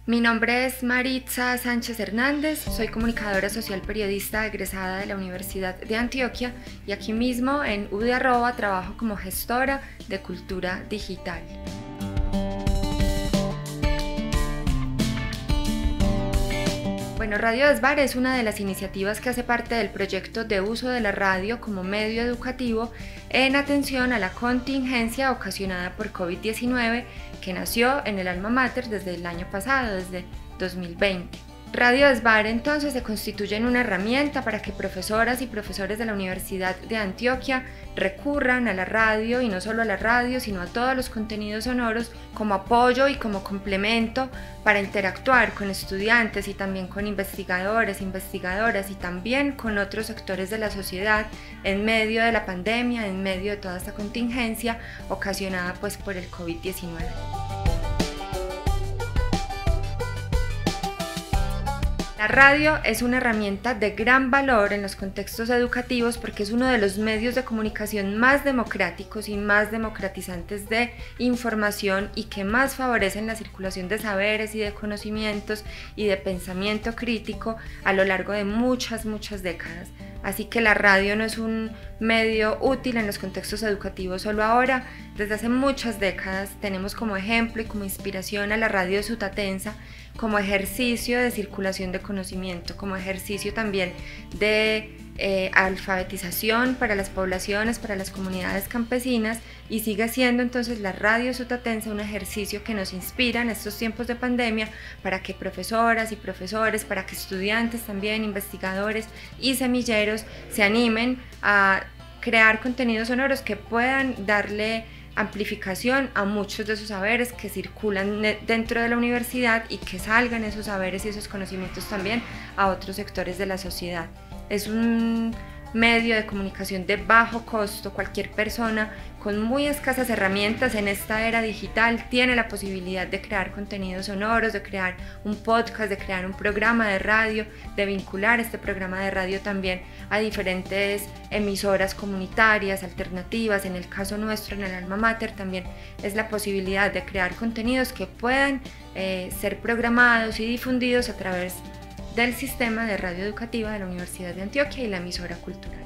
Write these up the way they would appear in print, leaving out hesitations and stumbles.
Mi nombre es Maritza Sánchez Hernández, soy comunicadora social periodista egresada de la Universidad de Antioquia y aquí mismo en UD Arroba trabajo como gestora de cultura digital. Bueno, Radio Desbar es una de las iniciativas que hace parte del proyecto de uso de la radio como medio educativo en atención a la contingencia ocasionada por COVID-19 que nació en el alma mater desde el año pasado, desde 2020. Radio Desbar entonces se constituye en una herramienta para que profesoras y profesores de la Universidad de Antioquia recurran a la radio y no solo a la radio, sino a todos los contenidos sonoros como apoyo y como complemento para interactuar con estudiantes y también con investigadores, investigadoras y también con otros sectores de la sociedad en medio de la pandemia, en medio de toda esta contingencia ocasionada pues por el COVID-19. La radio es una herramienta de gran valor en los contextos educativos porque es uno de los medios de comunicación más democráticos y más democratizantes de información y que más favorecen la circulación de saberes y de conocimientos y de pensamiento crítico a lo largo de muchas décadas. Así que la radio no es un medio útil en los contextos educativos solo ahora. Desde hace muchas décadas tenemos como ejemplo y como inspiración a la radio sutatensa como ejercicio de circulación de conocimiento, como ejercicio también de alfabetización para las poblaciones, para las comunidades campesinas, y sigue siendo entonces la radio sutatense un ejercicio que nos inspira en estos tiempos de pandemia para que profesoras y profesores, para que estudiantes también, investigadores y semilleros se animen a crear contenidos sonoros que puedan darle amplificación a muchos de esos saberes que circulan dentro de la universidad y que salgan esos saberes y esos conocimientos también a otros sectores de la sociedad. Es un medio de comunicación de bajo costo. Cualquier persona con muy escasas herramientas en esta era digital tiene la posibilidad de crear contenidos sonoros, de crear un podcast, de crear un programa de radio, de vincular este programa de radio también a diferentes emisoras comunitarias, alternativas. En el caso nuestro, en el alma mater, también es la posibilidad de crear contenidos que puedan ser programados y difundidos a través del sistema de radio educativa de la Universidad de Antioquia y la emisora cultural.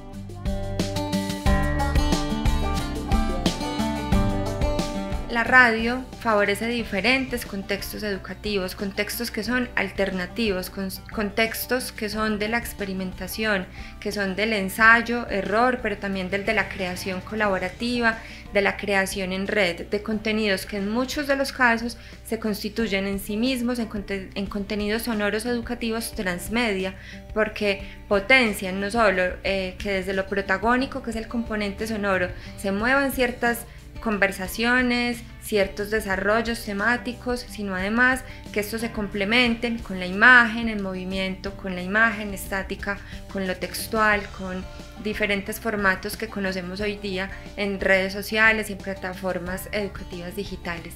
La radio favorece diferentes contextos educativos, contextos que son alternativos, contextos que son de la experimentación, que son del ensayo, error, pero también del de la creación colaborativa, de la creación en red, de contenidos que en muchos de los casos se constituyen en sí mismos en contenidos sonoros educativos transmedia, porque potencian no solo que desde lo protagónico, que es el componente sonoro, se muevan ciertas conversaciones, ciertos desarrollos temáticos, sino además que estos se complementen con la imagen en movimiento, con la imagen estática, con lo textual, con diferentes formatos que conocemos hoy día en redes sociales y en plataformas educativas digitales.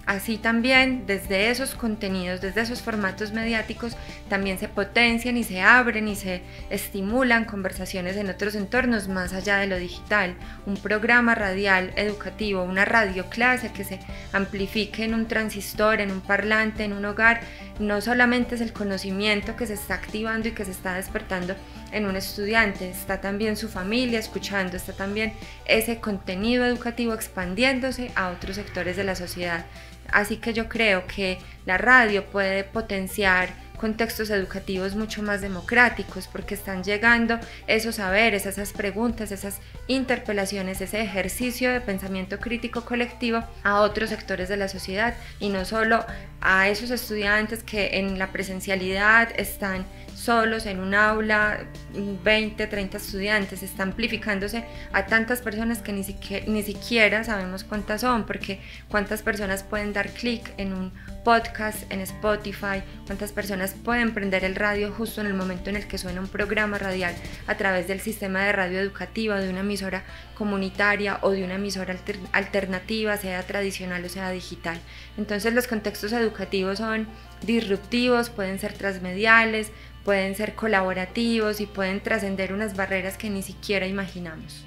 Así también desde esos contenidos, desde esos formatos mediáticos, también se potencian y se abren y se estimulan conversaciones en otros entornos más allá de lo digital. Un programa radial educativo, una radioclase que se amplifique en un transistor, en un parlante, en un hogar, no solamente es el conocimiento que se está activando y que se está despertando en un estudiante, está también su familia escuchando, está también ese contenido educativo expandiéndose a otros sectores de la sociedad. Así que yo creo que la radio puede potenciar contextos educativos mucho más democráticos porque están llegando esos saberes, esas preguntas, esas interpelaciones, ese ejercicio de pensamiento crítico colectivo a otros sectores de la sociedad y no solo a esos estudiantes que en la presencialidad están solos en un aula, 20, 30 estudiantes, está amplificándose a tantas personas que ni siquiera sabemos cuántas son, porque cuántas personas pueden dar clic en un podcast en Spotify, cuántas personas pueden prender el radio justo en el momento en el que suena un programa radial a través del sistema de radio educativa de una emisora comunitaria o de una emisora alternativa, sea tradicional o sea digital. Entonces los contextos educativos son disruptivos, pueden ser transmediales, pueden ser colaborativos y pueden trascender unas barreras que ni siquiera imaginamos.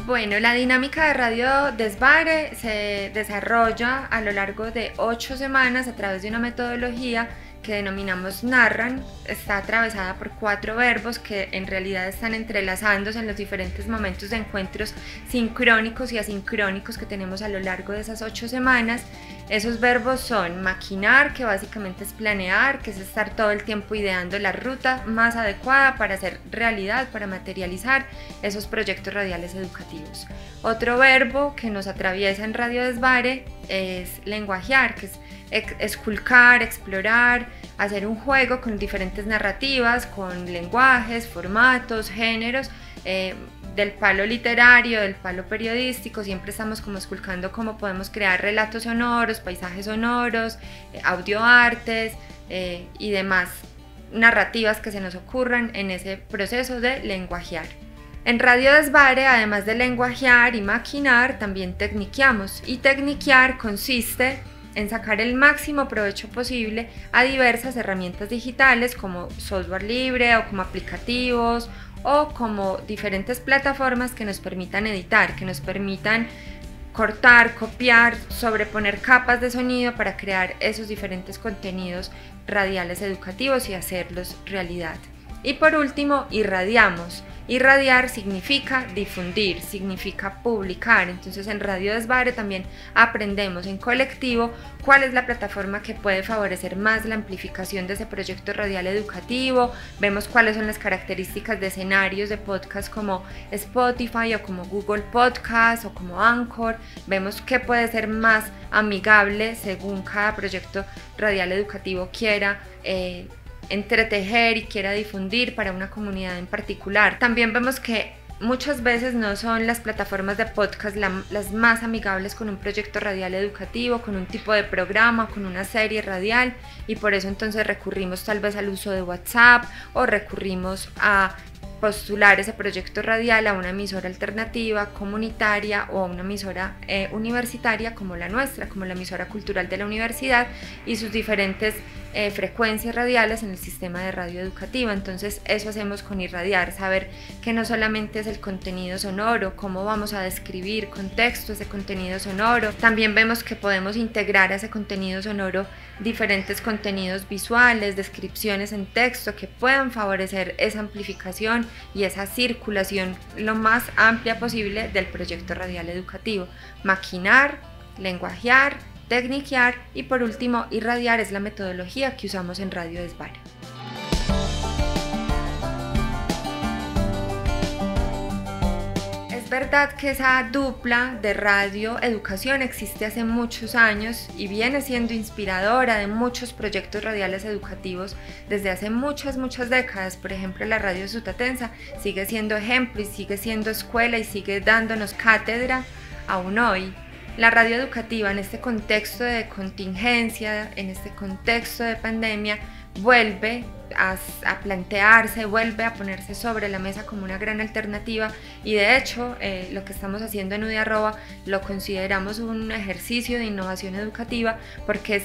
Bueno, la dinámica de Radio Desvare se desarrolla a lo largo de 8 semanas a través de una metodología que denominamos Narran. Está atravesada por 4 verbos que en realidad están entrelazándose en los diferentes momentos de encuentros sincrónicos y asincrónicos que tenemos a lo largo de esas 8 semanas. Esos verbos son maquinar, que básicamente es planear, que es estar todo el tiempo ideando la ruta más adecuada para hacer realidad, para materializar esos proyectos radiales educativos. Otro verbo que nos atraviesa en Radio Desvare es lenguajear, que es esculcar, explorar, hacer un juego con diferentes narrativas, con lenguajes, formatos, géneros, del palo literario, del palo periodístico. Siempre estamos como esculcando cómo podemos crear relatos sonoros, paisajes sonoros, audioartes y demás narrativas que se nos ocurran en ese proceso de lenguajear. En Radio Desvare, además de lenguajear y maquinar, también tecniqueamos, y tecniquear consiste en sacar el máximo provecho posible a diversas herramientas digitales como software libre o como aplicativos o como diferentes plataformas que nos permitan editar, que nos permitan cortar, copiar, sobreponer capas de sonido para crear esos diferentes contenidos radiales educativos y hacerlos realidad. Y por último, irradiamos. Irradiar significa difundir, significa publicar. Entonces en Radio Desvare también aprendemos en colectivo cuál es la plataforma que puede favorecer más la amplificación de ese proyecto radial educativo. Vemos cuáles son las características de escenarios de podcast como Spotify o como Google Podcast o como Anchor. Vemos qué puede ser más amigable según cada proyecto radial educativo quiera entretejer y quiera difundir para una comunidad en particular. También vemos que muchas veces no son las plataformas de podcast las más amigables con un proyecto radial educativo, con un tipo de programa, con una serie radial, y por eso entonces recurrimos tal vez al uso de WhatsApp o recurrimos a postular ese proyecto radial a una emisora alternativa, comunitaria o a una emisora universitaria como la nuestra, como la emisora cultural de la universidad y sus diferentes frecuencias radiales en el sistema de radio educativa. Entonces eso hacemos con irradiar, saber que no solamente es el contenido sonoro, cómo vamos a describir con texto ese contenido sonoro. También vemos que podemos integrar a ese contenido sonoro diferentes contenidos visuales, descripciones en texto que puedan favorecer esa amplificación y esa circulación lo más amplia posible del proyecto radial educativo. Maquinar, lenguajear, tecniquear y por último irradiar es la metodología que usamos en Radio Desvare. Es verdad que esa dupla de radio educación existe hace muchos años y viene siendo inspiradora de muchos proyectos radiales educativos desde hace muchas décadas. Por ejemplo, la radio Sutatensa sigue siendo ejemplo y sigue siendo escuela y sigue dándonos cátedra aún hoy. La radio educativa en este contexto de contingencia, en este contexto de pandemia, vuelve a plantearse, vuelve a ponerse sobre la mesa como una gran alternativa y de hecho lo que estamos haciendo en UDI lo consideramos un ejercicio de innovación educativa porque es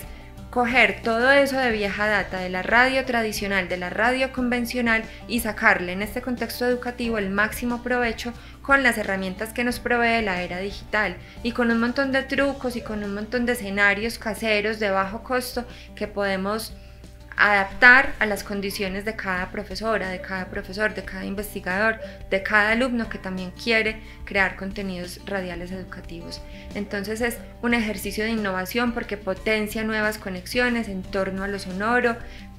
coger todo eso de vieja data, de la radio tradicional, de la radio convencional y sacarle en este contexto educativo el máximo provecho con las herramientas que nos provee la era digital y con un montón de trucos y con un montón de escenarios caseros de bajo costo que podemos adaptar a las condiciones de cada profesora, de cada profesor, de cada investigador, de cada alumno que también quiere crear contenidos radiales educativos. Entonces es un ejercicio de innovación porque potencia nuevas conexiones en torno a lo sonoro.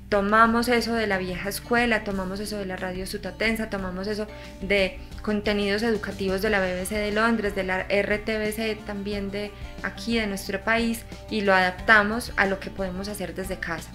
Tomamos eso de la vieja escuela, tomamos eso de la radio Sutatensa, tomamos eso de contenidos educativos de la BBC de Londres, de la RTBC también de aquí de nuestro país y lo adaptamos a lo que podemos hacer desde casa.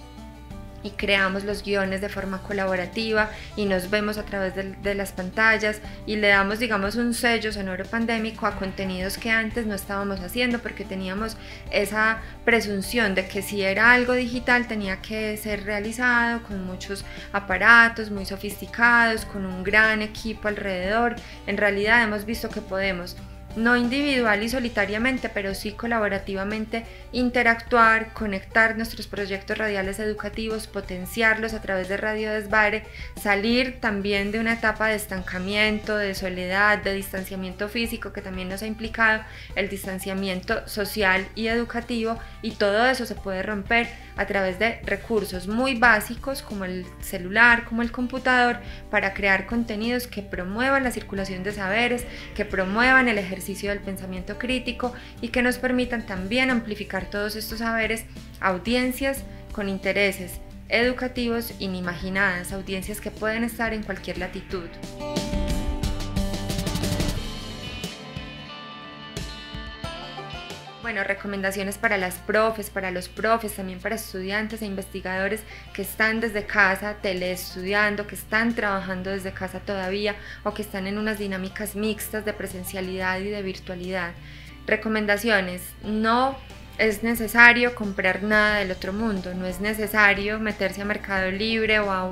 Y creamos los guiones de forma colaborativa y nos vemos a través de las pantallas y le damos, digamos, un sello sonoro pandémico a contenidos que antes no estábamos haciendo porque teníamos esa presunción de que si era algo digital tenía que ser realizado con muchos aparatos muy sofisticados, con un gran equipo alrededor. En realidad hemos visto que podemos no individual y solitariamente, pero sí colaborativamente, interactuar, conectar nuestros proyectos radiales educativos, potenciarlos a través de Radio Desvare, salir también de una etapa de estancamiento, de soledad, de distanciamiento físico que también nos ha implicado el distanciamiento social y educativo, y todo eso se puede romper a través de recursos muy básicos como el celular, como el computador, para crear contenidos que promuevan la circulación de saberes, que promuevan el ejercicio del pensamiento crítico y que nos permitan también amplificar todos estos saberes a audiencias con intereses educativos inimaginadas, audiencias que pueden estar en cualquier latitud. Bueno, recomendaciones para las profes, para los profes, también para estudiantes e investigadores que están desde casa teleestudiando, que están trabajando desde casa todavía o que están en unas dinámicas mixtas de presencialidad y de virtualidad. Recomendaciones: no es necesario comprar nada del otro mundo, no es necesario meterse a Mercado Libre o a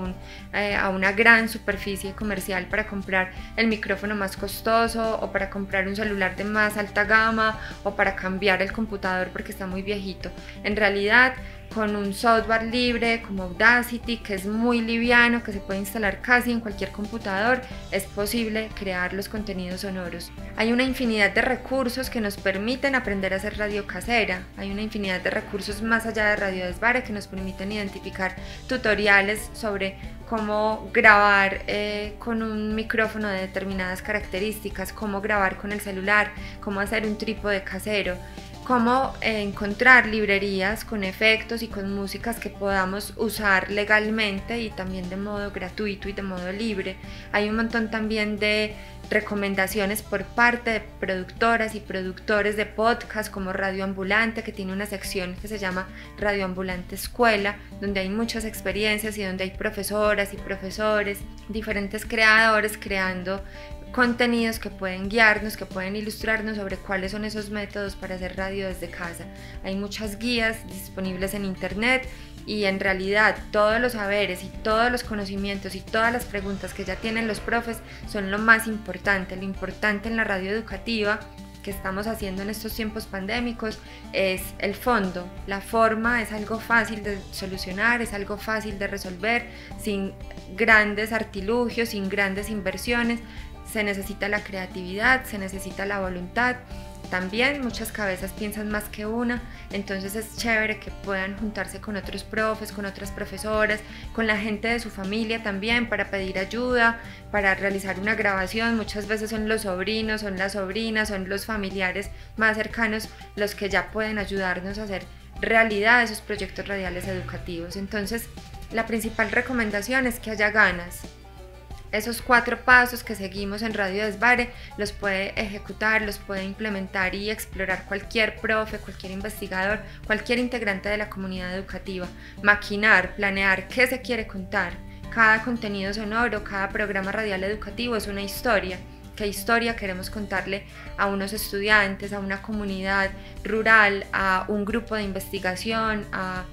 una gran superficie comercial para comprar el micrófono más costoso o para comprar un celular de más alta gama o para cambiar el computador porque está muy viejito. En realidad, con un software libre como Audacity, que es muy liviano, que se puede instalar casi en cualquier computador, es posible crear los contenidos sonoros. Hay una infinidad de recursos que nos permiten aprender a hacer radio casera, hay una infinidad de recursos más allá de Radio Desvare que nos permiten identificar tutoriales sobre cómo grabar con un micrófono de determinadas características, cómo grabar con el celular, cómo hacer un trípode casero, cómo encontrar librerías con efectos y con músicas que podamos usar legalmente y también de modo gratuito y de modo libre. Hay un montón también de recomendaciones por parte de productoras y productores de podcast como Radio Ambulante, que tiene una sección que se llama Radio Ambulante Escuela, donde hay muchas experiencias y donde hay profesoras y profesores, diferentes creadores creando contenidos que pueden guiarnos, que pueden ilustrarnos sobre cuáles son esos métodos para hacer radio desde casa. Hay muchas guías disponibles en internet y en realidad todos los saberes y todos los conocimientos y todas las preguntas que ya tienen los profes son lo más importante. Lo importante en la radio educativa que estamos haciendo en estos tiempos pandémicos es el fondo. La forma es algo fácil de solucionar, es algo fácil de resolver, sin grandes artilugios, sin grandes inversiones. Se necesita la creatividad, se necesita la voluntad. También muchas cabezas piensan más que una, entonces es chévere que puedan juntarse con otros profes, con otras profesoras, con la gente de su familia también para pedir ayuda, para realizar una grabación. Muchas veces son los sobrinos, son las sobrinas, son los familiares más cercanos los que ya pueden ayudarnos a hacer realidad esos proyectos radiales educativos. Entonces, la principal recomendación es que haya ganas. Esos 4 pasos que seguimos en Radio Desvare los puede ejecutar, los puede implementar y explorar cualquier profe, cualquier investigador, cualquier integrante de la comunidad educativa. Maquinar, planear qué se quiere contar. Cada contenido sonoro, cada programa radial educativo es una historia. ¿Qué historia queremos contarle a unos estudiantes, a una comunidad rural, a un grupo de investigación, a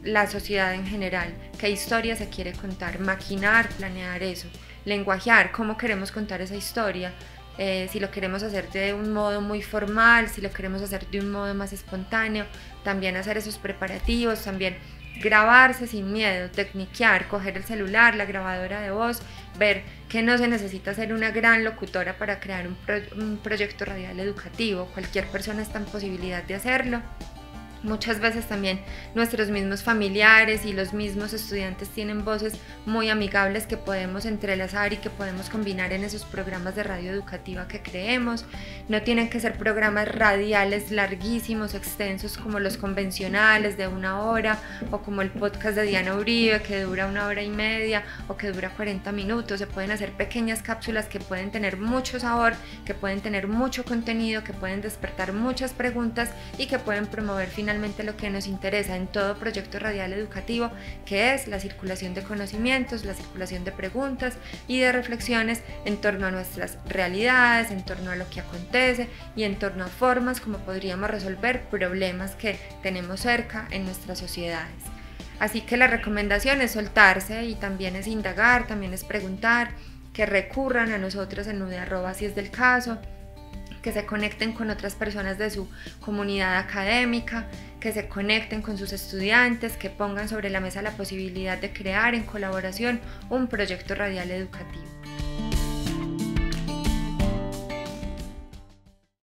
la sociedad en general? ¿Qué historia se quiere contar? Maquinar, planear eso. Lenguajear, cómo queremos contar esa historia, si lo queremos hacer de un modo muy formal, si lo queremos hacer de un modo más espontáneo, también hacer esos preparativos, también grabarse sin miedo, tecniquear, coger el celular, la grabadora de voz, ver que no se necesita ser una gran locutora para crear un proyecto radial educativo. Cualquier persona está en posibilidad de hacerlo. Muchas veces también nuestros mismos familiares y los mismos estudiantes tienen voces muy amigables que podemos entrelazar y que podemos combinar en esos programas de radio educativa que creemos. No tienen que ser programas radiales larguísimos, extensos como los convencionales de 1 hora o como el podcast de Diana Uribe que dura 1 hora y media o que dura 40 minutos. Se pueden hacer pequeñas cápsulas que pueden tener mucho sabor, que pueden tener mucho contenido, que pueden despertar muchas preguntas y que pueden promover finalmente lo que nos interesa en todo proyecto radial educativo, que es la circulación de conocimientos, la circulación de preguntas y de reflexiones en torno a nuestras realidades, en torno a lo que acontece y en torno a formas como podríamos resolver problemas que tenemos cerca en nuestras sociedades. Así que la recomendación es soltarse y también es indagar, también es preguntar, que recurran a nosotros en nude@ si es del caso, que se conecten con otras personas de su comunidad académica, que se conecten con sus estudiantes, que pongan sobre la mesa la posibilidad de crear en colaboración un proyecto radial educativo.